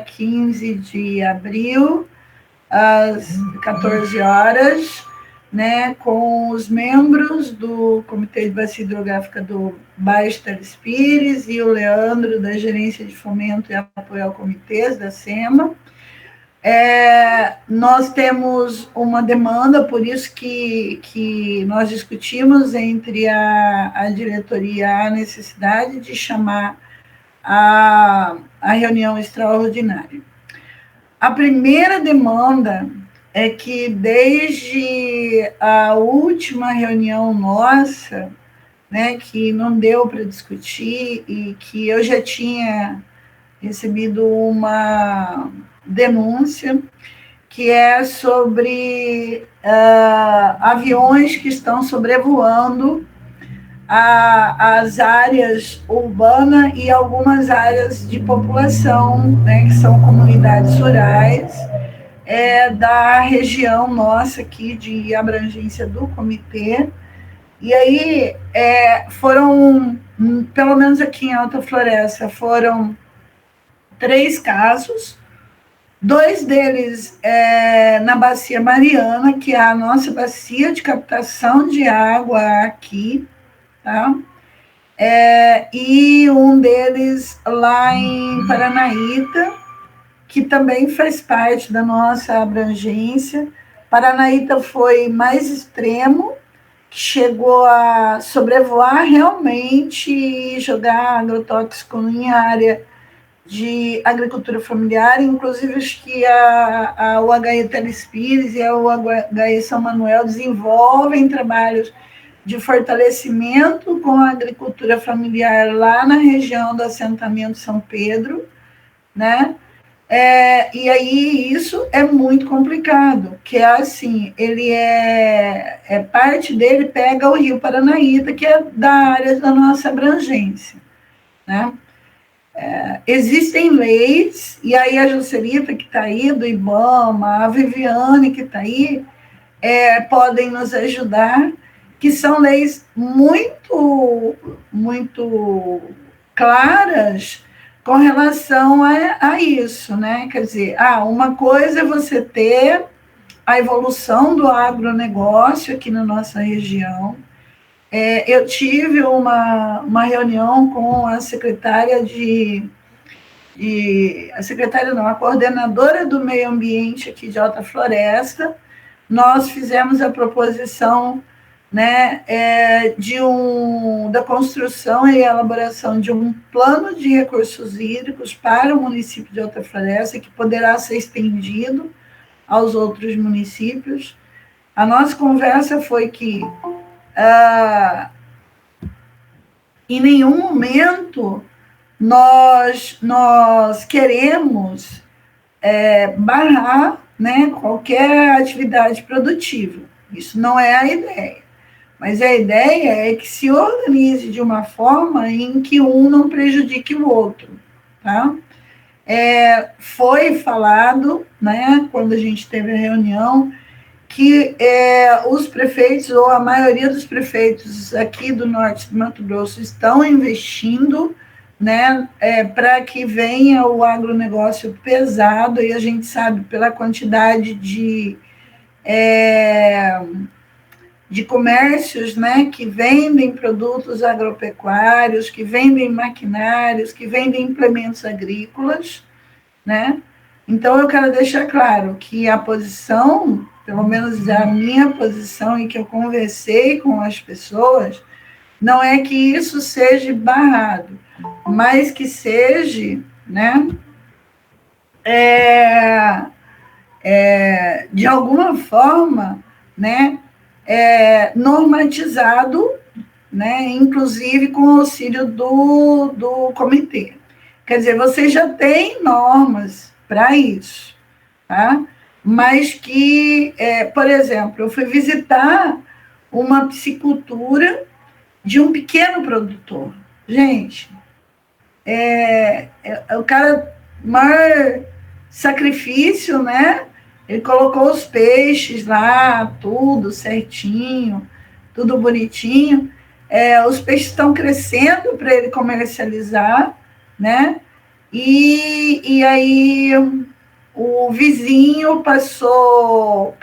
15 de abril, às 14 horas, né, com os membros do Comitê de Bacia Hidrográfica do Baixo Telespires e o Leandro, da Gerência de Fomento e Apoio ao Comitês, da SEMA. Nós temos uma demanda, por isso que nós discutimos entre a diretoria a necessidade de chamar a reunião extraordinária. A primeira demanda é que, desde a última reunião nossa, né, que não deu para discutir e que eu já tinha recebido uma denúncia, que é sobre aviões que estão sobrevoando as áreas urbanas e algumas áreas de população, né, que são comunidades rurais, da região nossa aqui de abrangência do comitê. E aí foram, pelo menos aqui em Alta Floresta, foram 3 casos, 2 deles na Bacia Mariana, que é a nossa bacia de captação de água aqui, tá? E um deles lá em Paranaíta, que também faz parte da nossa abrangência. Paranaíta foi mais extremo, que chegou a sobrevoar realmente e jogar agrotóxico em área de agricultura familiar, inclusive acho que a UHE Telespires e a UHE São Manuel desenvolvem trabalhos de fortalecimento com a agricultura familiar lá na região do assentamento São Pedro, né? E aí isso é muito complicado, que é assim, ele parte dele pega o Rio Paranaíta, que é da área da nossa abrangência, né? Existem leis, e aí a Juscelita, que está aí, do IBAMA, a Viviane, que está aí, podem nos ajudar, que são leis muito, muito claras com relação a isso, né? Quer dizer, uma coisa é você ter a evolução do agronegócio aqui na nossa região. Eu tive uma reunião com a secretária a coordenadora do meio ambiente aqui de Alta Floresta. Nós fizemos a proposição, né, da construção e elaboração de um plano de recursos hídricos para o município de Alta Floresta, que poderá ser estendido aos outros municípios. A nossa conversa foi que em nenhum momento nós queremos barrar, né, qualquer atividade produtiva. Isso não é a ideia. Mas a ideia é que se organize de uma forma em que um não prejudique o outro, tá? Foi falado, né, quando a gente teve a reunião, que os prefeitos, ou a maioria dos prefeitos aqui do norte do Mato Grosso, estão investindo, né, para que venha o agronegócio pesado, e a gente sabe pela quantidade de comércios, né, que vendem produtos agropecuários, que vendem maquinários, que vendem implementos agrícolas, né? Então, eu quero deixar claro que a posição, pelo menos a minha posição, em que eu conversei com as pessoas, não é que isso seja barrado, mas que seja, né, de alguma forma, né, normatizado, né, inclusive com o auxílio do comitê. Quer dizer, você já tem normas para isso, tá? Mas que, por exemplo, eu fui visitar uma piscicultura de um pequeno produtor. Gente, o cara, maior sacrifício, né? Ele colocou os peixes lá, tudo certinho, tudo bonitinho. Os peixes estão crescendo para ele comercializar, né? e aí o vizinho passou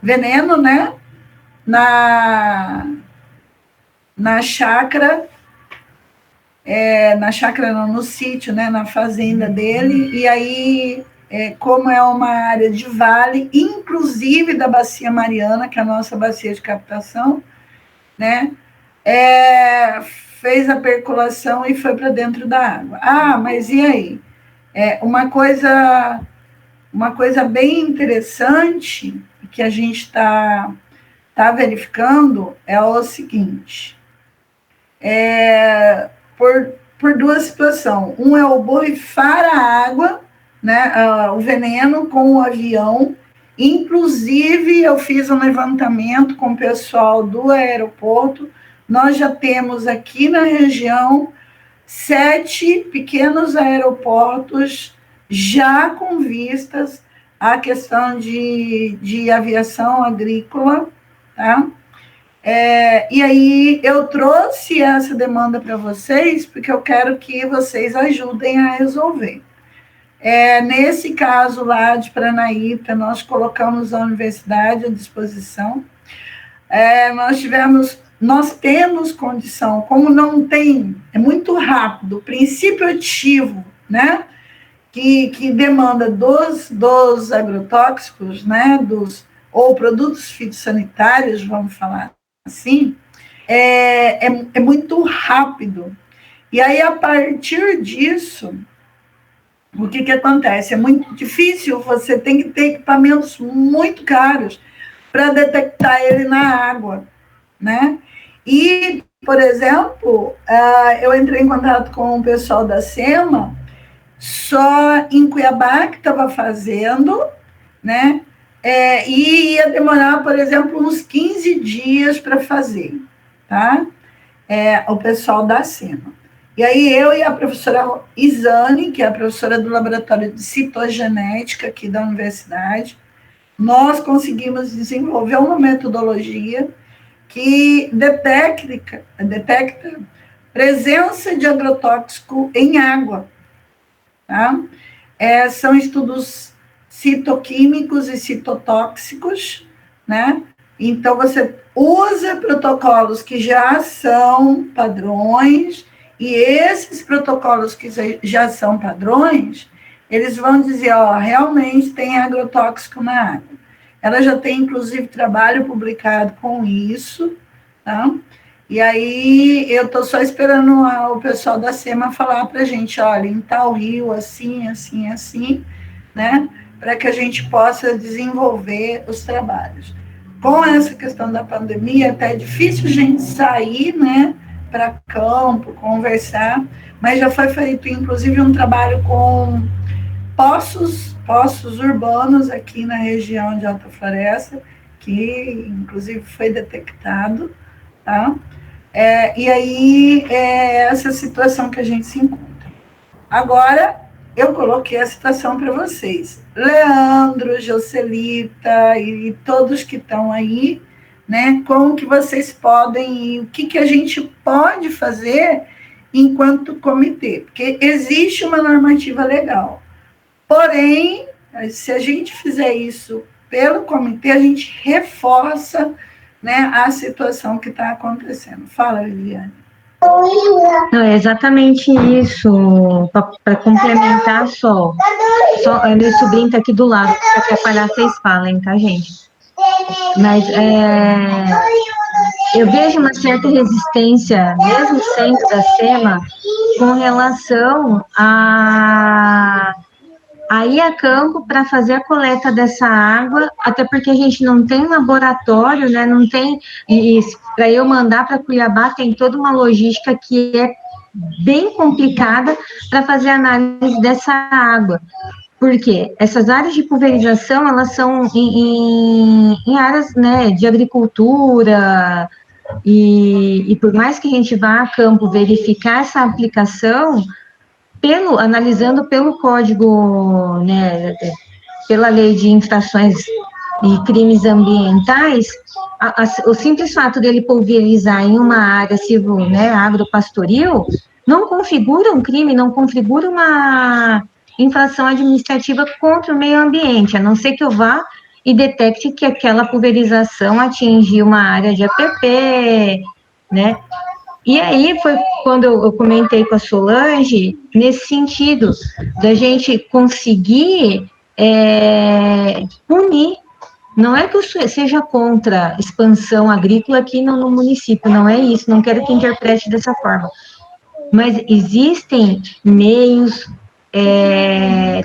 veneno, né, na chácara, não, no sítio, né, na fazenda dele, e aí, como é uma área de vale, inclusive da Bacia Mariana, que é a nossa bacia de captação, né, fez a percolação e foi para dentro da água. Ah, mas e aí? Uma coisa bem interessante que a gente está verificando é o seguinte, por duas situações. Um é o borrifar a água, né, o veneno com o avião. Inclusive, eu fiz um levantamento com o pessoal do aeroporto. Nós já temos aqui na região 7 pequenos aeroportos já com vistas à questão de aviação agrícola, tá? E aí eu trouxe essa demanda para vocês porque eu quero que vocês ajudem a resolver. Nesse caso lá de Paranaíta, nós colocamos a universidade à disposição. Nós temos condição, como não tem, é muito rápido, o princípio ativo, né, que demanda dos agrotóxicos, né, ou produtos fitossanitários, vamos falar assim, é muito rápido. E aí, a partir disso, o que acontece? É muito difícil, você tem que ter equipamentos muito caros para detectar ele na água, né? E, por exemplo, eu entrei em contato com o pessoal da SEMA, só em Cuiabá que estava fazendo, né? E ia demorar, por exemplo, uns 15 dias para fazer, tá? O pessoal da SEMA. E aí eu e a professora Isane, que é a professora do Laboratório de Citogenética aqui da universidade, nós conseguimos desenvolver uma metodologia que detecta presença de agrotóxico em água, tá? São estudos citoquímicos e citotóxicos, né? Então, você usa protocolos que já são padrões, e esses protocolos que já são padrões, eles vão dizer, realmente tem agrotóxico na água. Ela já tem, inclusive, trabalho publicado com isso, tá? E aí, eu estou só esperando o pessoal da SEMA falar para a gente, olha, em tal rio, assim, assim, assim, né? Para que a gente possa desenvolver os trabalhos. Com essa questão da pandemia, até é difícil a gente sair, né, para campo, conversar, mas já foi feito, inclusive, um trabalho com poços urbanos aqui na região de Alta Floresta, que, inclusive, foi detectado, tá? E aí, essa situação que a gente se encontra. Agora, eu coloquei a situação para vocês. Leandro, Jocelita e todos que estão aí, né, como que vocês podem, o que a gente pode fazer enquanto comitê, porque existe uma normativa legal. Porém, se a gente fizer isso pelo comitê, a gente reforça, né, a situação que está acontecendo. Fala, Liliane. Não, é exatamente isso. Para complementar só, meu sobrinho está aqui do lado, se atrapalhar, vocês falem, tá, gente? Mas eu vejo uma certa resistência, mesmo sendo da SEMA, com relação a ir a campo para fazer a coleta dessa água, até porque a gente não tem laboratório, né? Não tem, e para eu mandar para Cuiabá tem toda uma logística que é bem complicada para fazer a análise dessa água. Por quê? Essas áreas de pulverização, elas são em áreas, né, de agricultura, e por mais que a gente vá a campo verificar essa aplicação, analisando pelo código, né, pela lei de infrações e crimes ambientais, o simples fato dele pulverizar em uma área civil, né, agropastoril, não configura um crime, não configura uma infração administrativa contra o meio ambiente, a não ser que eu vá e detecte que aquela pulverização atingiu uma área de APP, né? E aí foi quando eu comentei com a Solange, nesse sentido, da gente conseguir punir. Não é que eu seja contra expansão agrícola aqui no município, não é isso, não quero que interprete dessa forma. Mas existem meios,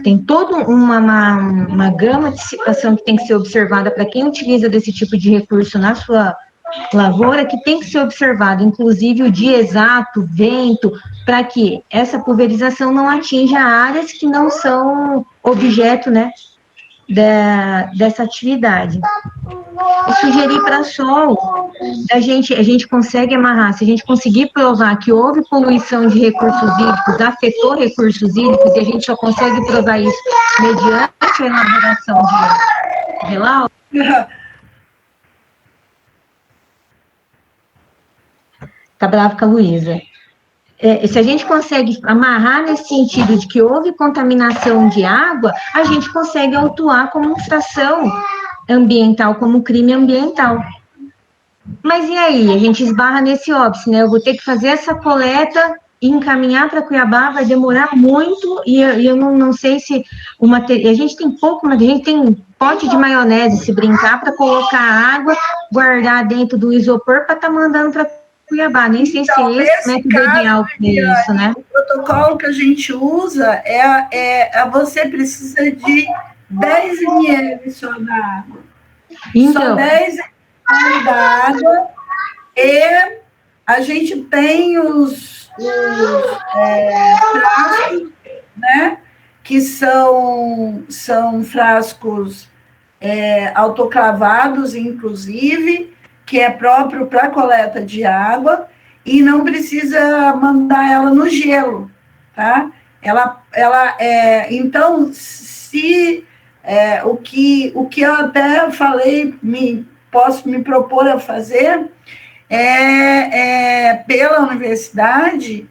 tem toda uma gama de situação que tem que ser observada para quem utiliza desse tipo de recurso na sua lavoura, que tem que ser observado, inclusive o dia exato, vento, para que essa pulverização não atinja áreas que não são objeto, né, dessa atividade. E sugerir para sol, a gente consegue amarrar, se a gente conseguir provar que houve poluição de recursos hídricos, afetou recursos hídricos, e a gente só consegue provar isso mediante a elaboração de laudo. Tá bravo com a Luísa. Se a gente consegue amarrar nesse sentido de que houve contaminação de água, a gente consegue autuar como infração ambiental, como crime ambiental. Mas e aí? A gente esbarra nesse óbice, né? Eu vou ter que fazer essa coleta e encaminhar para Cuiabá, vai demorar muito, e eu não sei se o material... A gente tem pouco, mas a gente tem pote de maionese, se brincar, para colocar água, guardar dentro do isopor para estar mandando para Cuiabá. Nem sei então, se esse método ideal para isso, né? O protocolo que a gente usa você precisa de 10 ml só da água. Então, só 10 ml da água, e a gente tem os frascos, né, que são frascos autoclavados, inclusive, que é próprio para coleta de água, e não precisa mandar ela no gelo, tá? Então, se o que eu até falei, posso me propor a fazer, pela universidade,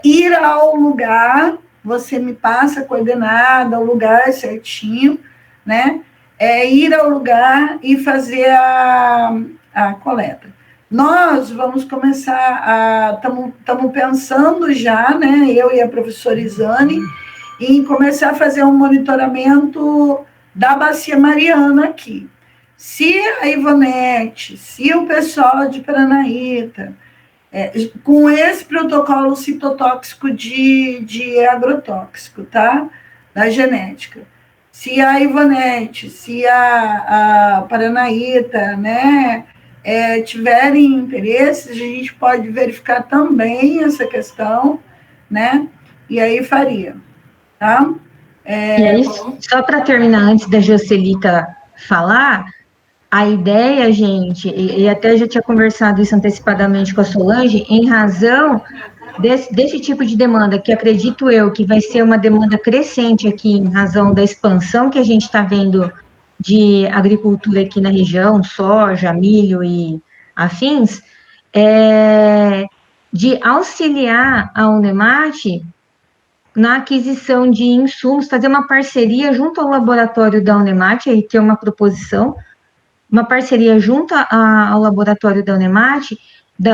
ir ao lugar, você me passa a coordenada, o lugar certinho, né? Ir ao lugar e fazer a coleta. Nós vamos começar estamos pensando já, né, eu e a professora Isane, em começar a fazer um monitoramento da Bacia Mariana aqui. Se a Ivonete, se o pessoal de Paranaíta, com esse protocolo citotóxico de agrotóxico, tá? Da genética, se a Ivonete, se a Paranaíta, né, tiverem interesse, a gente pode verificar também essa questão, né? E aí faria, tá? E aí, só para terminar, antes da Joselita falar, a ideia, gente, e até já tinha conversado isso antecipadamente com a Solange, em razão desse tipo de demanda, que acredito eu que vai ser uma demanda crescente aqui, em razão da expansão que a gente está vendo de agricultura aqui na região, soja, milho e afins, de auxiliar a Unemate na aquisição de insumos, fazer uma parceria junto ao laboratório da Unemate, aí ter uma proposição, uma parceria junto ao laboratório da Unemate,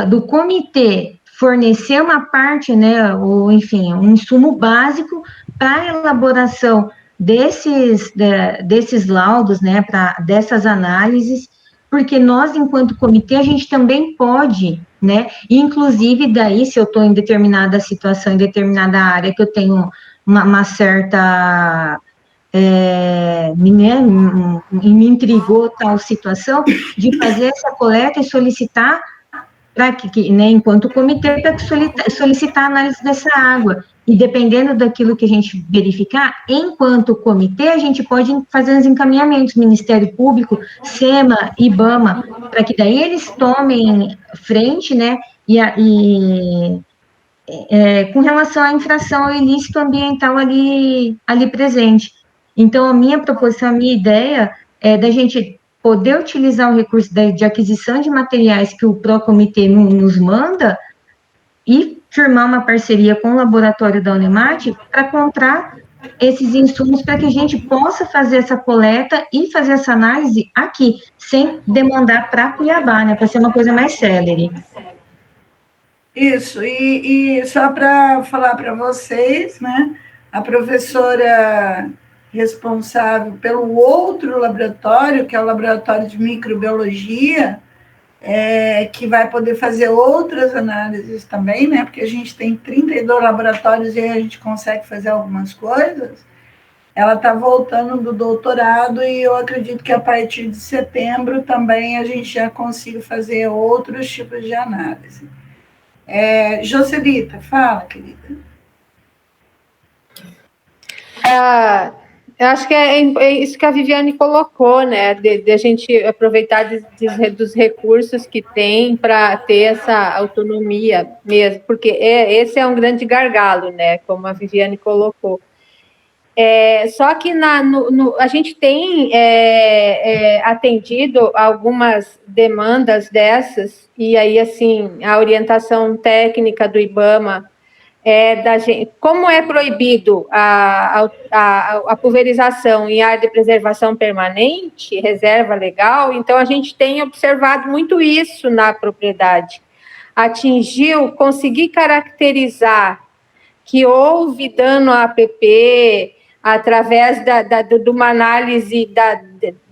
do comitê fornecer uma parte, né, ou enfim, um insumo básico para a elaboração desses laudos, né, dessas análises, porque nós, enquanto comitê, a gente também pode, né, inclusive daí, se eu estou em determinada situação, em determinada área, que eu tenho uma certa... me intrigou tal situação, de fazer essa coleta e solicitar, para que, né, enquanto comitê, para solicitar a análise dessa água. E dependendo daquilo que a gente verificar, enquanto comitê, a gente pode fazer os encaminhamentos, Ministério Público, SEMA, IBAMA, para que daí eles tomem frente, né, com relação à infração ao ilícito ambiental ali presente. Então, a minha proposição, a minha ideia é da gente poder utilizar o recurso de aquisição de materiais que o Procomitê nos manda e firmar uma parceria com o laboratório da Unimat para comprar esses insumos para que a gente possa fazer essa coleta e fazer essa análise aqui, sem demandar para Cuiabá, né, para ser uma coisa mais célere. Isso, e só para falar para vocês, né, a professora responsável pelo outro laboratório, que é o laboratório de microbiologia, que vai poder fazer outras análises também, né, porque a gente tem 32 laboratórios e aí a gente consegue fazer algumas coisas. Ela está voltando do doutorado e eu acredito que a partir de setembro também a gente já consiga fazer outros tipos de análise. Joselita, fala, querida. Eu acho que é isso que a Viviane colocou, né? De a gente aproveitar dos recursos que tem para ter essa autonomia mesmo, porque esse é um grande gargalo, né? Como a Viviane colocou. Só que a gente tem atendido algumas demandas dessas, e aí, assim, a orientação técnica do IBAMA da gente, como é proibido a pulverização em área de preservação permanente, reserva legal, então a gente tem observado muito isso na propriedade. Conseguir caracterizar que houve dano à APP através de uma análise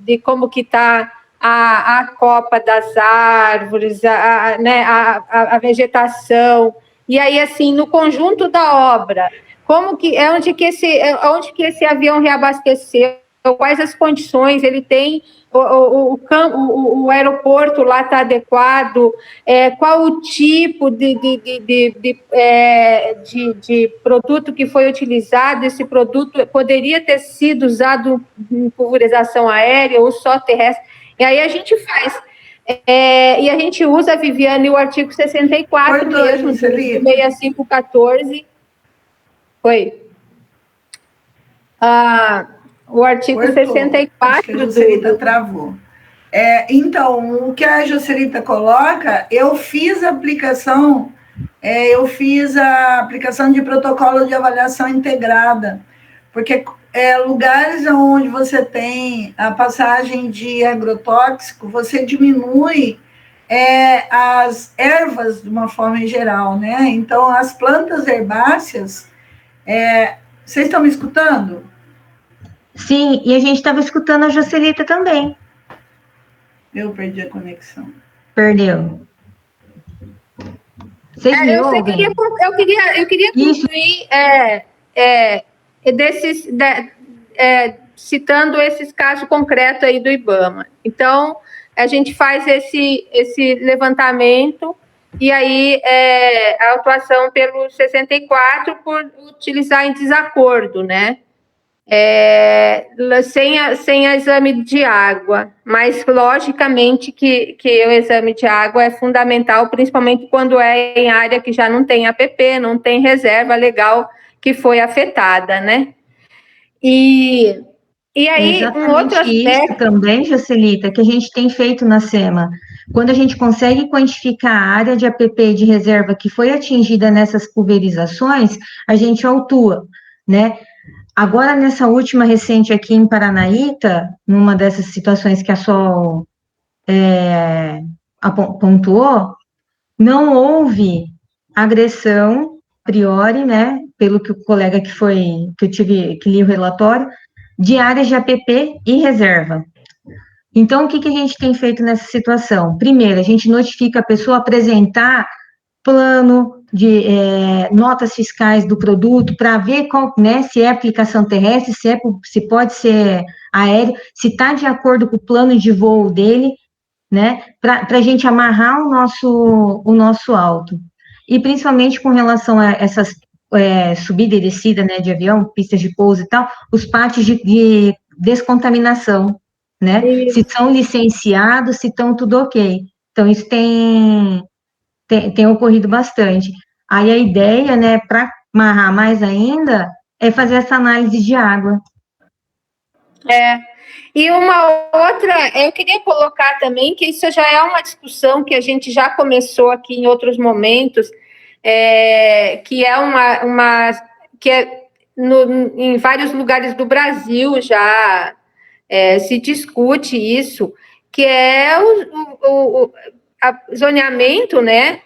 de como que está a copa das árvores, a vegetação. E aí, assim, no conjunto da obra, onde que esse avião reabasteceu, quais as condições ele tem, o aeroporto lá está adequado, qual o tipo de produto que foi utilizado, esse produto poderia ter sido usado em pulverização aérea ou só terrestre, e aí a gente faz. E a gente usa, Viviane, o artigo 64 mesmo, de 6514. Oi. O artigo 64 acho que a Joselita travou. Então, o que a Joselita coloca, eu fiz a aplicação de protocolo de avaliação integrada, porque lugares onde você tem a passagem de agrotóxico, você diminui as ervas de uma forma em geral, né? Então, as plantas herbáceas, vocês estão me escutando? Sim, e a gente estava escutando a Joselita também. Eu perdi a conexão. Perdeu. Vocês me ouvem? Eu queria concluir citando esses casos concretos aí do IBAMA. Então, a gente faz esse levantamento e aí a atuação pelo 64 por utilizar em desacordo, né? Sem exame de água, mas logicamente que o exame de água é fundamental, principalmente quando é em área que já não tem APP, não tem reserva legal que foi afetada, né? E aí, exatamente um outro aspecto isso também, Joselita, que a gente tem feito na SEMA. Quando a gente consegue quantificar a área de APP de reserva que foi atingida nessas pulverizações, a gente autua, né? Agora, nessa última recente aqui em Paranaíta, numa dessas situações que a Sol pontuou, não houve agressão a priori, né, pelo que o colega que li o relatório, de áreas de APP e reserva. Então, o que a gente tem feito nessa situação? Primeiro, a gente notifica a pessoa apresentar plano de notas fiscais do produto para ver né, se é aplicação terrestre, se pode ser aéreo, se está de acordo com o plano de voo dele, né, para a gente amarrar o nosso auto. E principalmente com relação a essas subida e descida, né, de avião, pistas de pouso e tal, os pátios de descontaminação, né, se são licenciados, se estão tudo ok. Então, isso tem ocorrido bastante. Aí a ideia, né, para amarrar mais ainda, é fazer essa análise de água. E uma outra, eu queria colocar também que isso já é uma discussão que a gente já começou aqui em outros momentos, que é que é em vários lugares do Brasil já se discute isso, que é o zoneamento, né,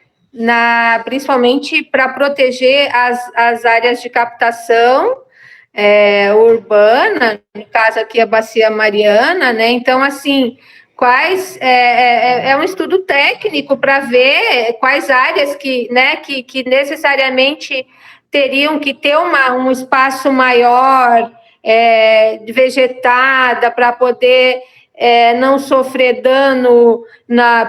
principalmente para proteger as áreas de captação urbana, no caso aqui a Bacia Mariana, né? Então, assim, é um estudo técnico para ver quais áreas que necessariamente teriam que ter um espaço maior vegetada para poder não sofrer dano,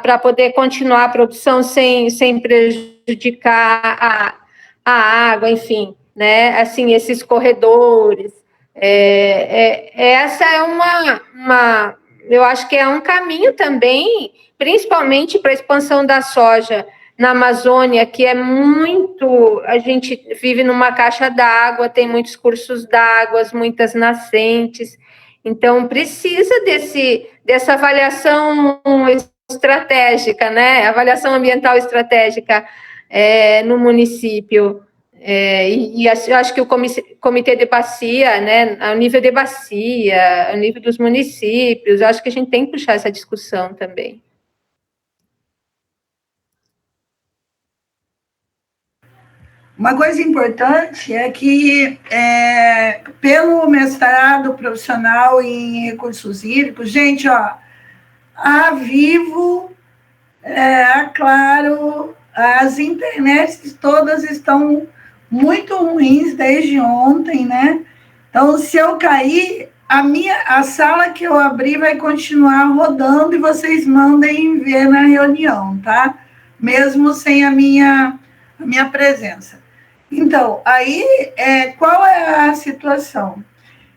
para poder continuar a produção sem prejudicar a água, enfim, né? Assim, esses corredores. Essa é eu acho que é um caminho também, principalmente para a expansão da soja na Amazônia, que é muito... A gente vive numa caixa d'água, tem muitos cursos d'água, muitas nascentes, então precisa dessa avaliação estratégica, né? Avaliação ambiental estratégica no município. Eu acho que o comitê de bacia, né, ao nível de bacia, ao nível dos municípios, eu acho que a gente tem que puxar essa discussão também. Uma coisa importante é que, pelo mestrado profissional em recursos hídricos, gente, ó, a Vivo, a Claro, as internets todas estão muito ruins desde ontem, né? Então, se eu cair, a sala que eu abri vai continuar rodando e vocês mandem ver na reunião, tá? Mesmo sem a minha presença. Então, aí, qual é a situação?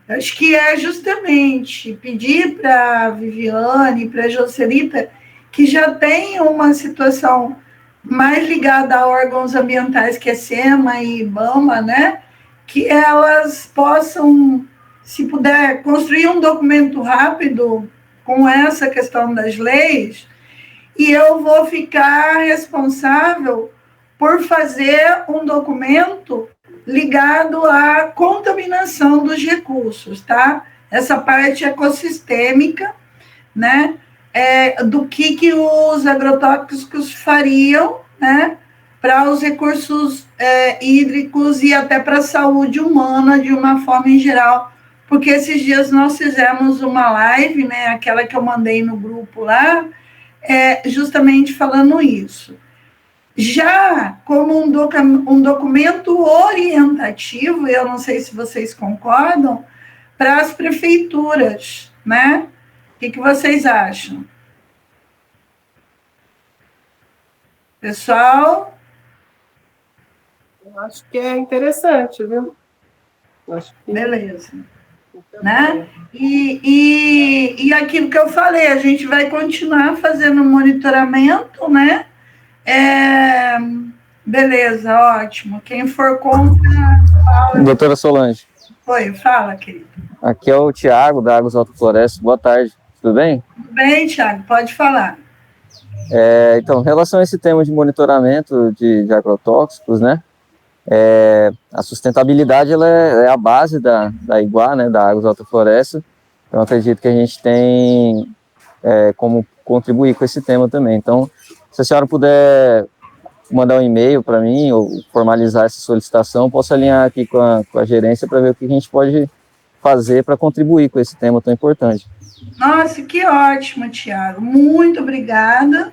Acho que é justamente pedir para a Viviane, para a Jocelita, que já tem uma situação mais ligada a órgãos ambientais, que é SEMA e IBAMA, né? Que elas possam, se puder, construir um documento rápido com essa questão das leis, e eu vou ficar responsável por fazer um documento ligado à contaminação dos recursos, tá? Essa parte ecossistêmica, né? Do que os agrotóxicos fariam, né? Para os recursos hídricos e até para a saúde humana de uma forma em geral, porque esses dias nós fizemos uma live, né? Aquela que eu mandei no grupo lá, justamente falando isso. Já como um documento orientativo, eu não sei se vocês concordam, para as prefeituras, né? O que vocês acham? Pessoal? Eu acho que é interessante, viu? Beleza. Né? E aquilo que eu falei, a gente vai continuar fazendo monitoramento, né? Beleza, ótimo. Quem for contra, fala. Doutora Solange. Oi, fala, querido. Aqui é o Tiago, da Águas Alto Floresta. Boa tarde, tudo bem? Tudo bem, Tiago, pode falar. Então, em relação a esse tema de monitoramento de agrotóxicos, né? A sustentabilidade ela é a base da IGUA, né, da Águas Alto Floresta. Então, acredito que a gente tem como contribuir com esse tema também. Então, se a senhora puder mandar um e-mail para mim ou formalizar essa solicitação, posso alinhar aqui com a gerência para ver o que a gente pode fazer para contribuir com esse tema tão importante. Nossa, que ótimo, Tiago. Muito obrigada,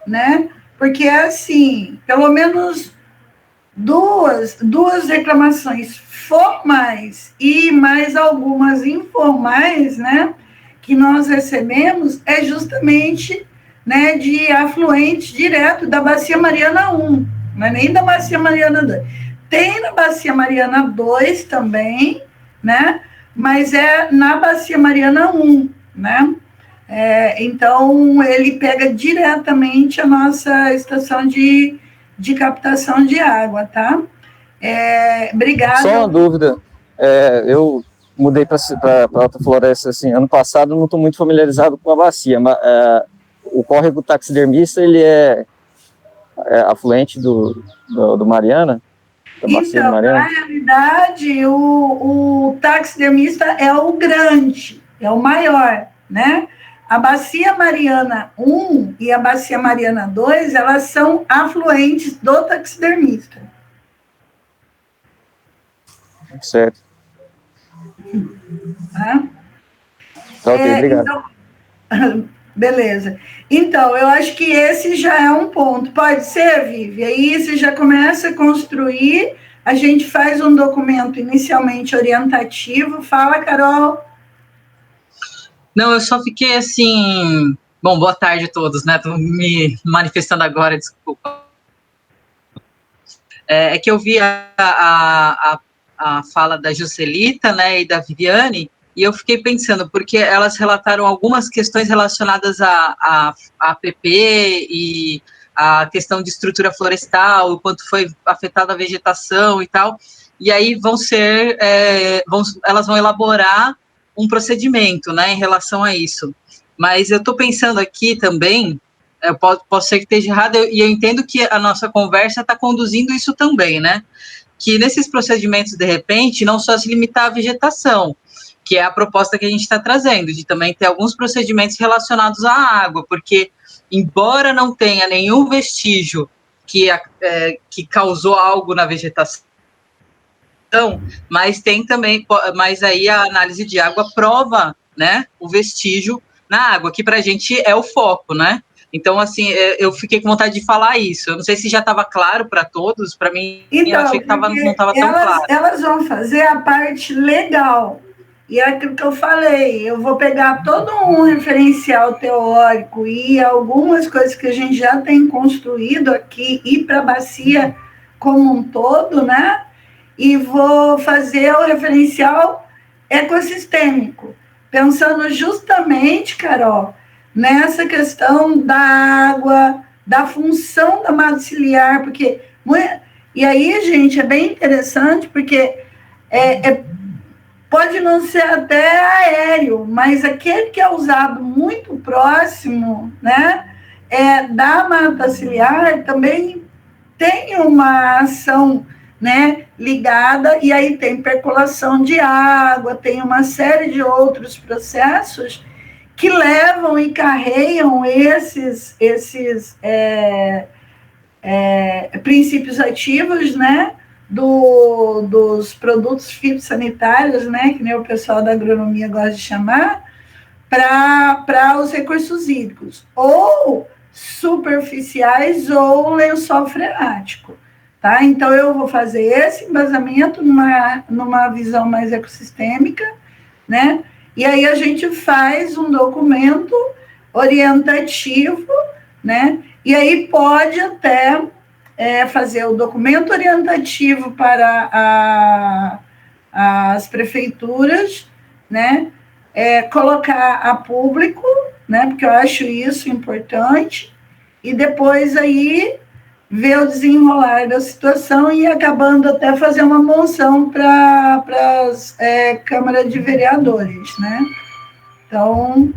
né? Porque é assim, pelo menos duas reclamações formais e mais algumas informais, né, que nós recebemos, é justamente, né, de afluentes direto da Bacia Mariana 1, não é nem da Bacia Mariana 2. Tem na Bacia Mariana 2 também, né, mas é na Bacia Mariana 1, né? Então, ele pega diretamente a nossa estação de captação de água, tá? Obrigada. Só uma dúvida, eu mudei para Alta Floresta, assim, ano passado, não estou muito familiarizado com a bacia, mas o córrego taxidermista, ele é afluente do Mariana, da bacia do Mariana? Na realidade, o taxidermista é o grande, é o maior, né? A Bacia Mariana 1 e a Bacia Mariana 2, elas são afluentes do taxidermista. Certo. Tá? Ok, obrigado. Então, beleza. Então, eu acho que esse já é um ponto. Pode ser, Vivi? Aí você já começa a construir, a gente faz um documento inicialmente orientativo. Fala, Carol. Não, eu só fiquei assim... Bom, boa tarde a todos, né? Estou me manifestando agora, desculpa. É que eu vi a fala da Juscelita, né, e da Viviane, e eu fiquei pensando, porque elas relataram algumas questões relacionadas a APP e a questão de estrutura florestal, o quanto foi afetada a vegetação e tal, e aí elas vão elaborar um procedimento, né, em relação a isso. Mas eu estou pensando aqui também, eu posso ser que esteja errado, e eu entendo que a nossa conversa está conduzindo isso também, né, que nesses procedimentos, de repente, não só se limitar à vegetação, que é a proposta que a gente está trazendo, de também ter alguns procedimentos relacionados à água, porque, embora não tenha nenhum vestígio que causou algo na vegetação, mas tem também, mas aí a análise de água prova, né, o vestígio na água, que para a gente é o foco, né? Então, assim, eu fiquei com vontade de falar isso. Eu não sei se já estava claro para todos, para mim, Então, eu achei que não estava tão claro. Elas vão fazer a parte legal. E é aquilo que eu falei, eu vou pegar todo um referencial teórico e algumas coisas que a gente já tem construído aqui e para a bacia como um todo, né? E vou fazer o referencial ecossistêmico, pensando justamente, Carol, nessa questão da água, da função da mata ciliar, porque... E aí, gente, é bem interessante, porque pode não ser até aéreo, mas aquele que é usado muito próximo, né, da mata ciliar, também tem uma ação, né, ligada, e aí tem percolação de água, tem uma série de outros processos que levam e carregam esses princípios ativos, né, dos produtos fitossanitários, né, que nem o pessoal da agronomia gosta de chamar, para os recursos hídricos, ou superficiais ou lençol freático. Tá? Então, eu vou fazer esse embasamento numa visão mais ecossistêmica, né? E aí a gente faz um documento orientativo, né? E aí pode até fazer o documento orientativo para as prefeituras, né? Colocar a público, né? Porque eu acho isso importante, e depois aí ver o desenrolar da situação e acabando até fazer uma moção para as câmaras de vereadores, né? Então,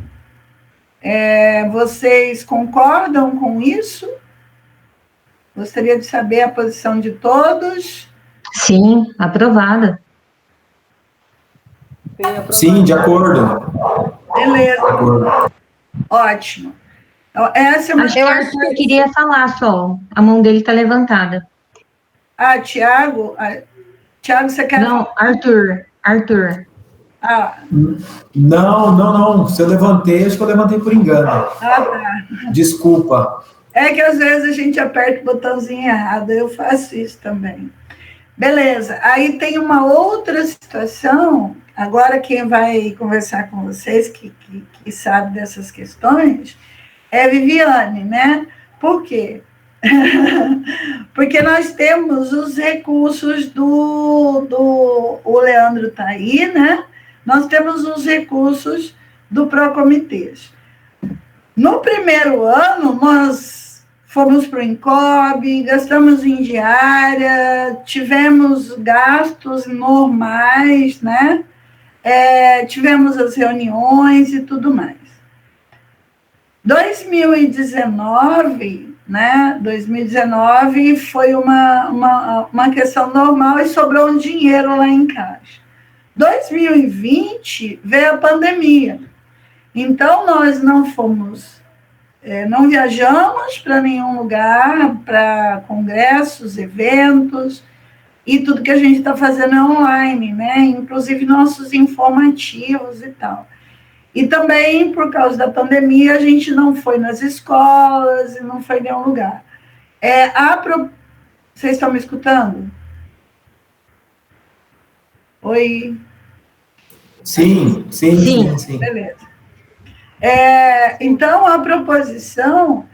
vocês concordam com isso? Gostaria de saber a posição de todos. Sim, aprovada. Sim, de acordo. Beleza. De acordo. Ótimo. Então, essa é uma... Acho que o Arthur queria falar só. A mão dele está levantada. Tiago? Tiago, você quer... Não, Arthur. Não. Se eu levantei, acho que eu levantei por engano. Tá. Desculpa. É que às vezes a gente aperta o botãozinho errado, eu faço isso também. Beleza. Aí tem uma outra situação, agora quem vai conversar com vocês, que sabe dessas questões, é Viviane, né? Por quê? Porque nós temos os recursos o Leandro está aí, né? Nós temos os recursos do Procomitês. No primeiro ano, nós fomos para o INCOB, gastamos em diária, tivemos gastos normais, né? Tivemos as reuniões e tudo mais. 2019, né? 2019 foi uma questão normal e sobrou um dinheiro lá em caixa. 2020 veio a pandemia. Então, nós não viajamos para nenhum lugar, para congressos, eventos, e tudo que a gente está fazendo é online, né? Inclusive nossos informativos e tal. E também, por causa da pandemia, a gente não foi nas escolas e não foi em nenhum lugar. Vocês estão me escutando? Oi? Sim. Beleza. Então, a proposição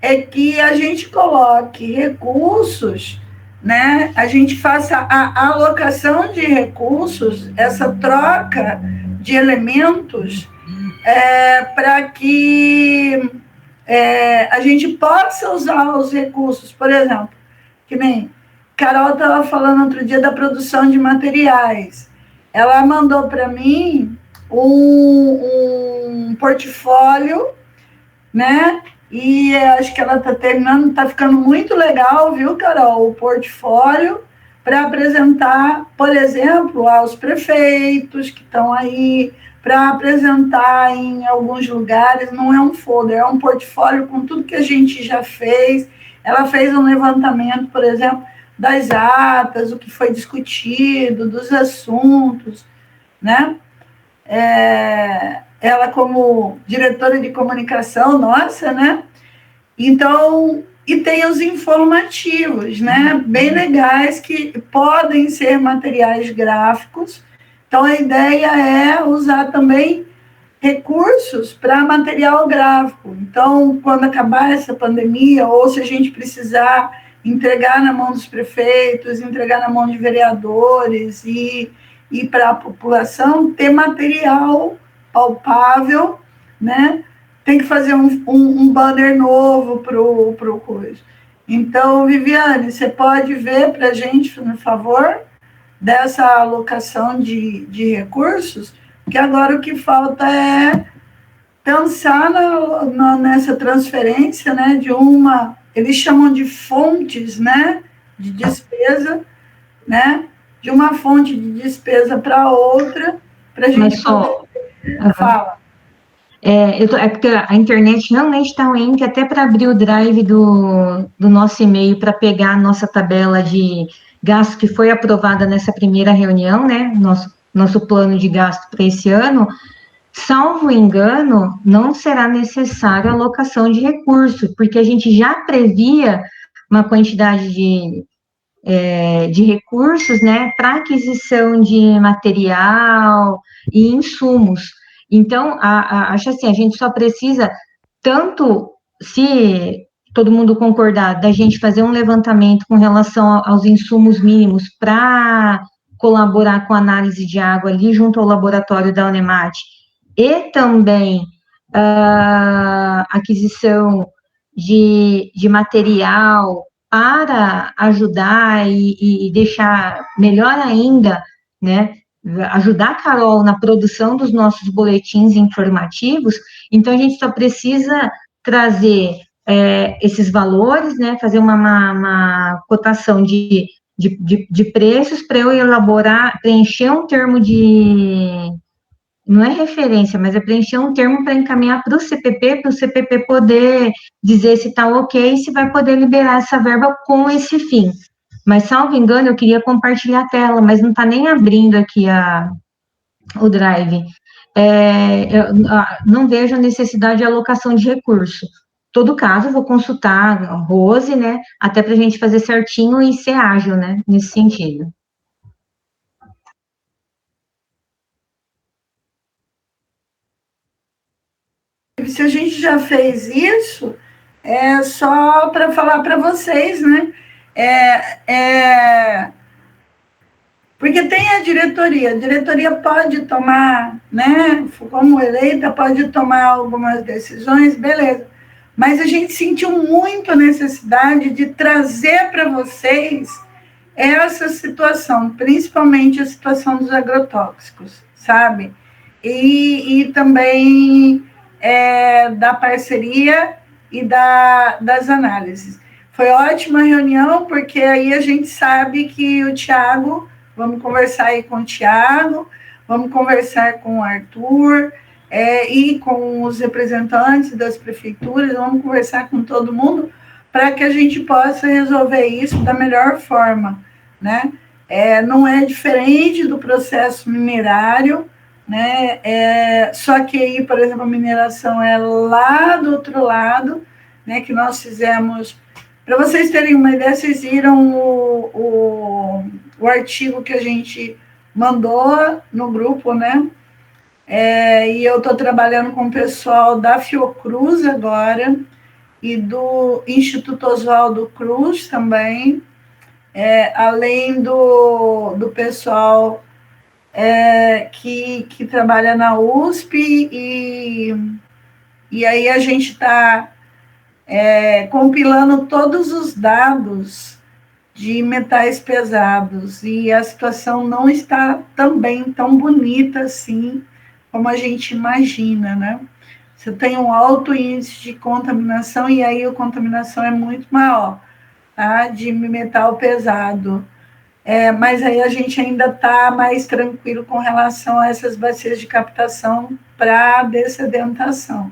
é que a gente coloque recursos, né? A gente faça a alocação de recursos, essa troca de elementos, para que a gente possa usar os recursos. Por exemplo, que nem Carol estava falando outro dia da produção de materiais. Ela mandou para mim um portfólio, né? E acho que ela está terminando, está ficando muito legal, viu, Carol? O portfólio para apresentar, por exemplo, aos prefeitos que estão aí, para apresentar em alguns lugares. Não é um folder, é um portfólio com tudo que a gente já fez. Ela fez um levantamento, por exemplo, das atas, o que foi discutido, dos assuntos, né? Ela como diretora de comunicação, nossa, né? Então, e tem os informativos, né? Bem legais, que podem ser materiais gráficos. Então, a ideia é usar também recursos para material gráfico. Então, quando acabar essa pandemia, ou se a gente precisar entregar na mão dos prefeitos, entregar na mão de vereadores e para a população, ter material palpável, né? Tem que fazer um banner novo para o coisa. Então, Viviane, você pode ver para a gente, por favor, dessa alocação de recursos, porque agora o que falta é pensar nessa transferência, né, eles chamam de fontes, né, de despesa, né, de uma fonte de despesa para outra, para a gente Fala. Porque a internet realmente está ruim, que até para abrir o drive do nosso e-mail para pegar a nossa tabela de gasto que foi aprovada nessa primeira reunião, né, nosso plano de gasto para esse ano, salvo engano, não será necessária a alocação de recursos, porque a gente já previa uma quantidade de recursos, né, para aquisição de material e insumos. Então, acho assim, a gente só precisa, tanto se todo mundo concordar, da gente fazer um levantamento com relação aos insumos mínimos para colaborar com a análise de água ali junto ao laboratório da Unemat, e também aquisição de material para ajudar e deixar melhor ainda, né, ajudar a Carol na produção dos nossos boletins informativos. Então, a gente só precisa trazer esses valores, né, fazer uma cotação de preços para eu elaborar, preencher um termo não é referência, mas é preencher um termo para encaminhar para o CPP poder dizer se está ok, se vai poder liberar essa verba com esse fim. Mas, salvo engano, eu queria compartilhar a tela, mas não está nem abrindo aqui o drive. Eu não vejo a necessidade de alocação de recurso. Todo caso, eu vou consultar a Rose, né, até para a gente fazer certinho e ser ágil, né, nesse sentido. Se a gente já fez isso, é só para falar para vocês, né? Porque tem a diretoria pode tomar, né? Como eleita, pode tomar algumas decisões, beleza. Mas a gente sentiu muito a necessidade de trazer para vocês essa situação, principalmente a situação dos agrotóxicos, sabe? E também da parceria e das análises. Foi ótima a reunião, porque aí a gente sabe que o Tiago, vamos conversar aí com o Tiago, vamos conversar com o Arthur, e com os representantes das prefeituras, vamos conversar com todo mundo, para que a gente possa resolver isso da melhor forma, né? Não é diferente do processo minerário, né? Só que aí, por exemplo, a mineração é lá do outro lado, né? Que nós fizemos. Para vocês terem uma ideia, vocês viram o artigo que a gente mandou no grupo, né? E eu estou trabalhando com o pessoal da Fiocruz agora, e do Instituto Oswaldo Cruz também, além do pessoal que trabalha na USP, e aí a gente está compilando todos os dados de metais pesados, e a situação não está também tão bonita assim como a gente imagina, né? Você tem um alto índice de contaminação, e aí a contaminação é muito maior, tá? De metal pesado. Mas aí a gente ainda está mais tranquilo com relação a essas bacias de captação para dessedentação.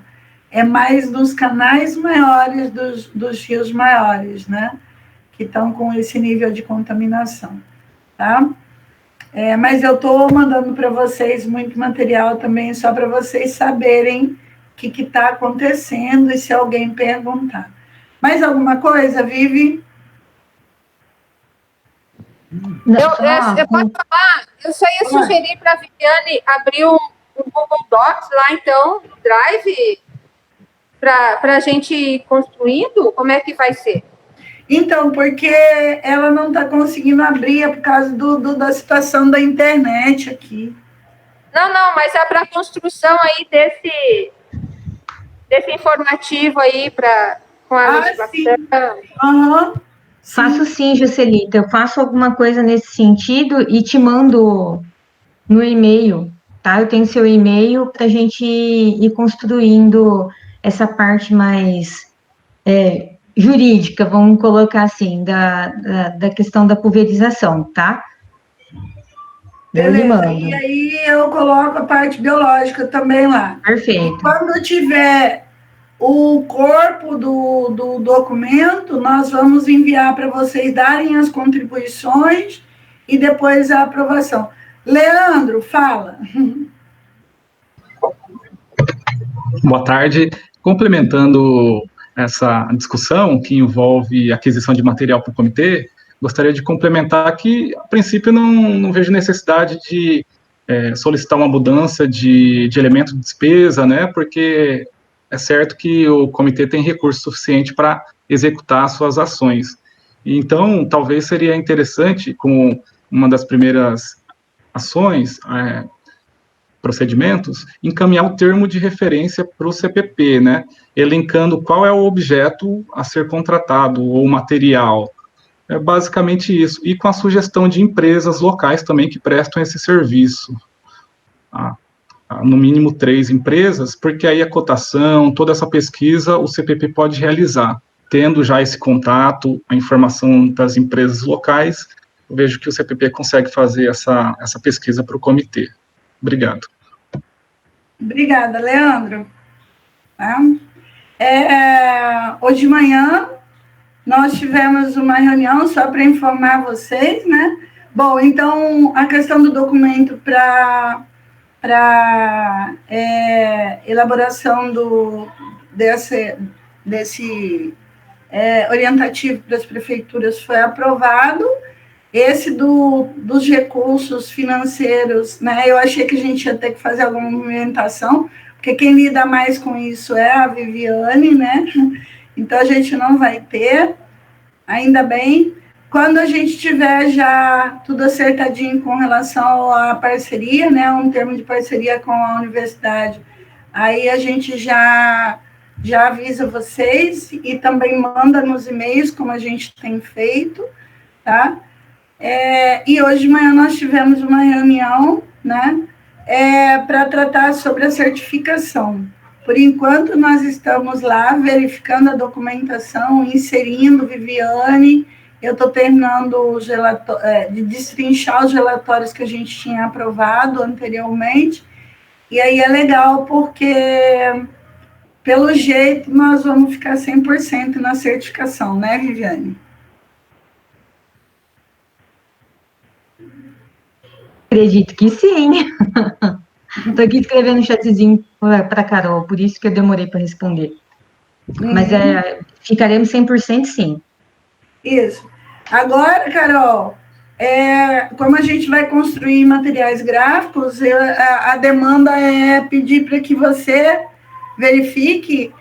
É mais nos canais maiores dos rios maiores, né? Que estão com esse nível de contaminação, tá? Mas eu estou mandando para vocês muito material também, só para vocês saberem o que está acontecendo, e se alguém perguntar. Mais alguma coisa, Vivi? Eu posso falar? Eu só ia sugerir para a Viviane abrir um Google Docs lá, então, no Drive, para a gente ir construindo. Como é que vai ser? Então, porque ela não está conseguindo abrir por causa da situação da internet aqui. Não, mas é para a construção aí desse informativo aí com a legislação. Uhum. Faço sim, Juscelita. Eu faço alguma coisa nesse sentido e te mando no e-mail, tá? Eu tenho seu e-mail para a gente ir construindo essa parte mais jurídica, vamos colocar assim, da questão da pulverização, tá? Beleza, e aí eu coloco a parte biológica também lá. Perfeito. E quando tiver o corpo do documento, nós vamos enviar para vocês darem as contribuições e depois a aprovação. Leandro, fala. Boa tarde. Complementando essa discussão que envolve aquisição de material para o comitê, gostaria de complementar que, a princípio, não vejo necessidade de solicitar uma mudança de elemento de despesa, né, porque é certo que o comitê tem recurso suficiente para executar suas ações. Então, talvez seria interessante, como uma das primeiras ações, procedimentos, encaminhar o termo de referência para o CPP, né, elencando qual é o objeto a ser contratado, ou material. É basicamente isso. E com a sugestão de empresas locais também que prestam esse serviço. No mínimo 3 empresas, porque aí a cotação, toda essa pesquisa, o CPP pode realizar. Tendo já esse contato, a informação das empresas locais, eu vejo que o CPP consegue fazer essa pesquisa para o comitê. Obrigado. Obrigada, Leandro. Hoje de manhã, nós tivemos uma reunião, só para informar vocês, né? Bom, então, a questão do documento para elaboração desse orientativo para as prefeituras foi aprovado. Esse dos recursos financeiros, né? Eu achei que a gente ia ter que fazer alguma movimentação, porque quem lida mais com isso é a Viviane, né? Então, a gente não vai ter, ainda bem. Quando a gente tiver já tudo acertadinho com relação à parceria, né? Um termo de parceria com a universidade, aí a gente já avisa vocês e também manda nos e-mails, como a gente tem feito, tá? E hoje de manhã nós tivemos uma reunião, né, para tratar sobre a certificação. Por enquanto, nós estamos lá verificando a documentação, inserindo Viviane. Eu estou terminando de destrinchar os relatórios que a gente tinha aprovado anteriormente. E aí é legal, porque, pelo jeito, nós vamos ficar 100% na certificação, né, Viviane? Acredito que sim. Estou aqui escrevendo um chatzinho para a Carol, por isso que eu demorei para responder. Mas ficaremos 100% sim. Isso. Agora, Carol, como a gente vai construir materiais gráficos, a demanda é pedir para que você verifique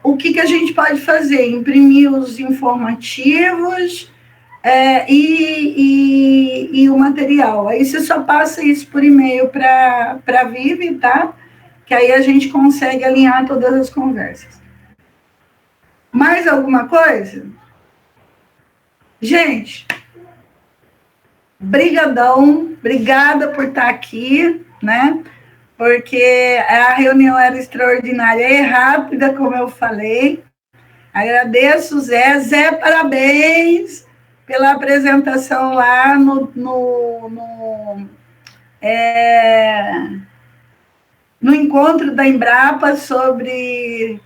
o que a gente pode fazer, imprimir os informativos e o material. Aí você só passa isso por e-mail para a Vivi, tá? Que aí a gente consegue alinhar todas as conversas. Mais alguma coisa? Gente, brigadão, obrigada por estar aqui, né? Porque a reunião era extraordinária e rápida, como eu falei. Agradeço, Zé. Zé, parabéns pela apresentação lá no encontro da Embrapa sobre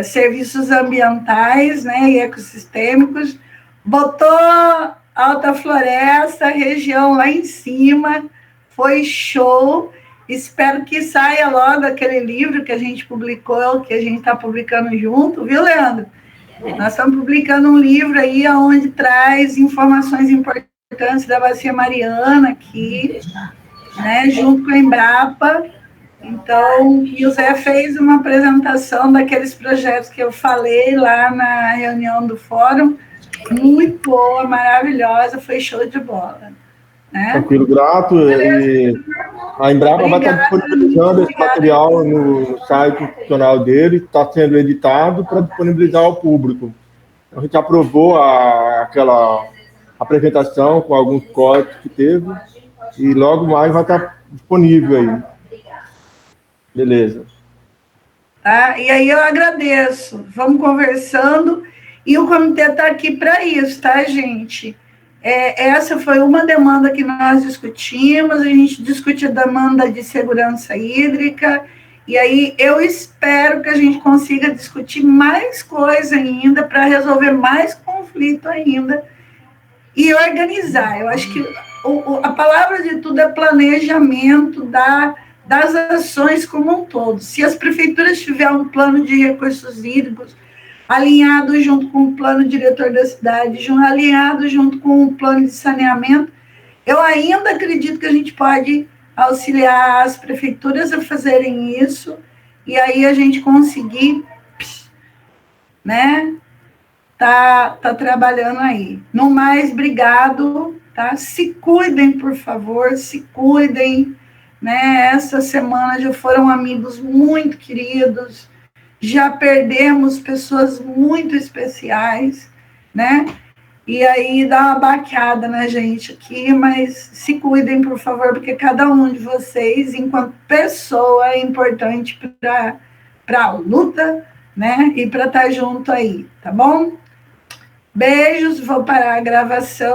serviços ambientais, né, e ecossistêmicos. Botou Alta Floresta, região lá em cima, foi show. Espero que saia logo aquele livro que a gente publicou, que a gente está publicando junto, viu, Leandro? Nós estamos publicando um livro aí onde traz informações importantes da Bacia Mariana aqui, né, junto com a Embrapa. Então, e o Zé fez uma apresentação daqueles projetos que eu falei lá na reunião do fórum, muito boa, maravilhosa, foi show de bola. Né? Tranquilo, grato. E a Embrapa vai estar disponibilizando esse material no site institucional dele, está sendo editado para disponibilizar ao público. A gente aprovou aquela apresentação com alguns cortes que teve e logo mais vai estar disponível aí. Beleza. Tá? E aí eu agradeço. Vamos conversando. E o comitê está aqui para isso, tá, gente? Essa foi uma demanda que nós discutimos, a gente discute a demanda de segurança hídrica, e aí eu espero que a gente consiga discutir mais coisa ainda, para resolver mais conflito ainda, e organizar. Eu acho que a palavra de tudo é planejamento das ações como um todo. Se as prefeituras tiverem um plano de recursos hídricos, alinhado junto com o plano diretor da cidade, alinhado junto com o plano de saneamento, eu ainda acredito que a gente pode auxiliar as prefeituras a fazerem isso, e aí a gente conseguir, né, tá trabalhando aí. No mais, obrigado, tá? Se cuidem, por favor, se cuidem, né? Essa semana já foram amigos muito queridos, já perdemos pessoas muito especiais, né? E aí dá uma baqueada na gente aqui, mas se cuidem, por favor, porque cada um de vocês, enquanto pessoa, é importante para a luta, né? E para estar junto aí, tá bom? Beijos, vou parar a gravação.